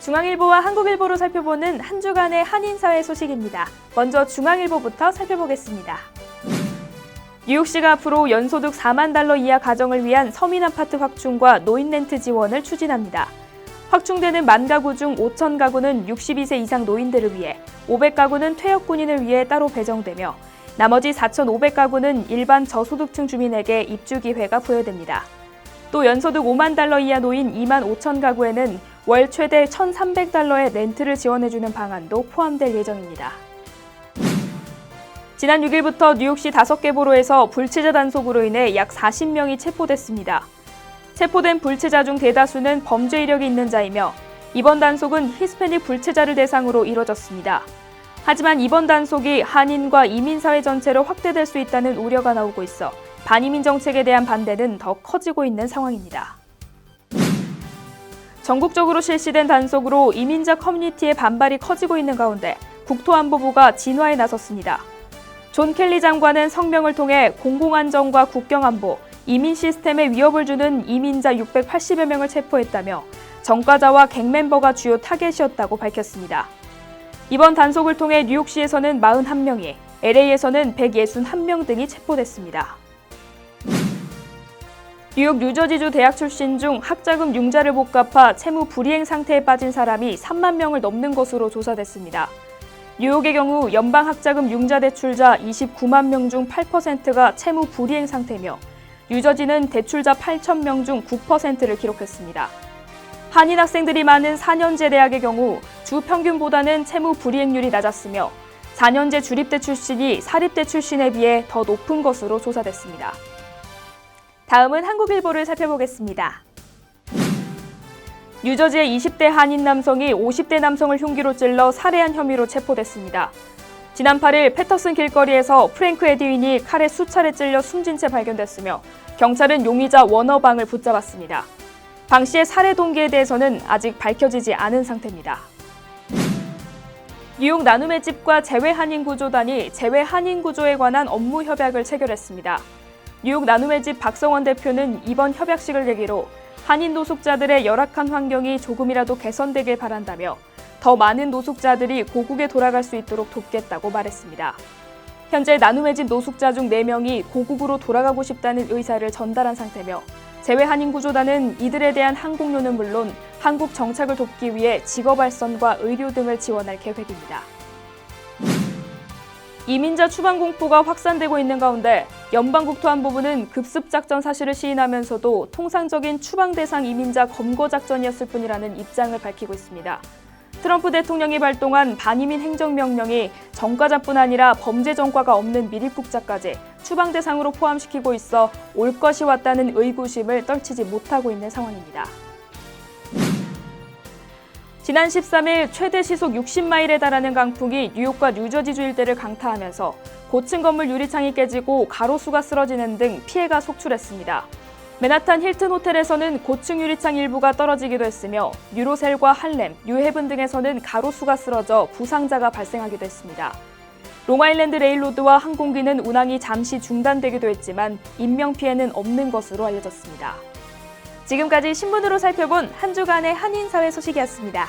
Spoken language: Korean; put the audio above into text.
중앙일보와 한국일보로 살펴보는 한 주간의 한인사회 소식입니다. 먼저 중앙일보부터 살펴보겠습니다. 뉴욕시가 앞으로 연소득 4만 달러 이하 가정을 위한 서민 아파트 확충과 노인 렌트 지원을 추진합니다. 확충되는 10,000가구 중 5,000가구는 62세 이상 노인들을 위해, 500가구는 퇴역 군인을 위해 따로 배정되며 나머지 4,500가구는 일반 저소득층 주민에게 입주 기회가 부여됩니다. 또 연소득 5만 달러 이하 노인 25,000가구에는 월 최대 1,300달러의 렌트를 지원해주는 방안도 포함될 예정입니다. 지난 6일부터 뉴욕시 5개 보로에서 불체자 단속으로 인해 약 40명이 체포됐습니다. 체포된 불체자 중 대다수는 범죄 이력이 있는 자이며 이번 단속은 히스패닉 불체자를 대상으로 이뤄졌습니다. 하지만 이번 단속이 한인과 이민사회 전체로 확대될 수 있다는 우려가 나오고 있어 반이민 정책에 대한 반대는 더 커지고 있는 상황입니다. 전국적으로 실시된 단속으로 이민자 커뮤니티의 반발이 커지고 있는 가운데 국토안보부가 진화에 나섰습니다. 존 켈리 장관은 성명을 통해 공공안정과 국경안보, 이민 시스템에 위협을 주는 이민자 680여 명을 체포했다며 전과자와 갱 멤버가 주요 타겟이었다고 밝혔습니다. 이번 단속을 통해 뉴욕시에서는 41명이, LA에서는 161명 등이 체포됐습니다. 뉴욕 뉴저지주 대학 출신 중 학자금 융자를 못 갚아 채무 불이행 상태에 빠진 사람이 3만 명을 넘는 것으로 조사됐습니다. 뉴욕의 경우 연방 학자금 융자 대출자 29만 명 중 8%가 채무 불이행 상태며 뉴저지는 대출자 8,000명 중 9%를 기록했습니다. 한인 학생들이 많은 4년제 대학의 경우 주 평균보다는 채무 불이행률이 낮았으며 4년제 주립대 출신이 사립대 출신에 비해 더 높은 것으로 조사됐습니다. 다음은 한국일보를 살펴보겠습니다. 뉴저지의 20대 한인 남성이 50대 남성을 흉기로 찔러 살해한 혐의로 체포됐습니다. 지난 8일 패터슨 길거리에서 프랭크 에드윈이 칼에 수차례 찔려 숨진 채 발견됐으며 경찰은 용의자 워너방을 붙잡았습니다. 방 씨의 살해 동기에 대해서는 아직 밝혀지지 않은 상태입니다. 뉴욕 나눔의 집과 재외한인구조단이 재외한인구조에 관한 업무 협약을 체결했습니다. 뉴욕 나눔의 집 박성원 대표는 이번 협약식을 계기로 한인 노숙자들의 열악한 환경이 조금이라도 개선되길 바란다며 더 많은 노숙자들이 고국에 돌아갈 수 있도록 돕겠다고 말했습니다. 현재 나눔의 집 노숙자 중 4명이 고국으로 돌아가고 싶다는 의사를 전달한 상태며 재외한인구조단은 이들에 대한 항공료는 물론 한국 정착을 돕기 위해 직업알선과 의료 등을 지원할 계획입니다. 이민자 추방 공포가 확산되고 있는 가운데 연방국토안보부는 급습작전 사실을 시인하면서도 통상적인 추방 대상 이민자 검거 작전이었을 뿐이라는 입장을 밝히고 있습니다. 트럼프 대통령이 발동한 반이민 행정명령이 전과자뿐 아니라 범죄 전과가 없는 미입국자까지 추방 대상으로 포함시키고 있어 올 것이 왔다는 의구심을 떨치지 못하고 있는 상황입니다. 지난 13일 최대 시속 60마일에 달하는 강풍이 뉴욕과 뉴저지주 일대를 강타하면서 고층 건물 유리창이 깨지고 가로수가 쓰러지는 등 피해가 속출했습니다. 맨하탄 힐튼 호텔에서는 고층 유리창 일부가 떨어지기도 했으며 뉴로셀과 할렘, 뉴헤븐 등에서는 가로수가 쓰러져 부상자가 발생하기도 했습니다. 롱아일랜드 레일로드와 항공기는 운항이 잠시 중단되기도 했지만 인명피해는 없는 것으로 알려졌습니다. 지금까지 신문으로 살펴본 한 주간의 한인사회 소식이었습니다.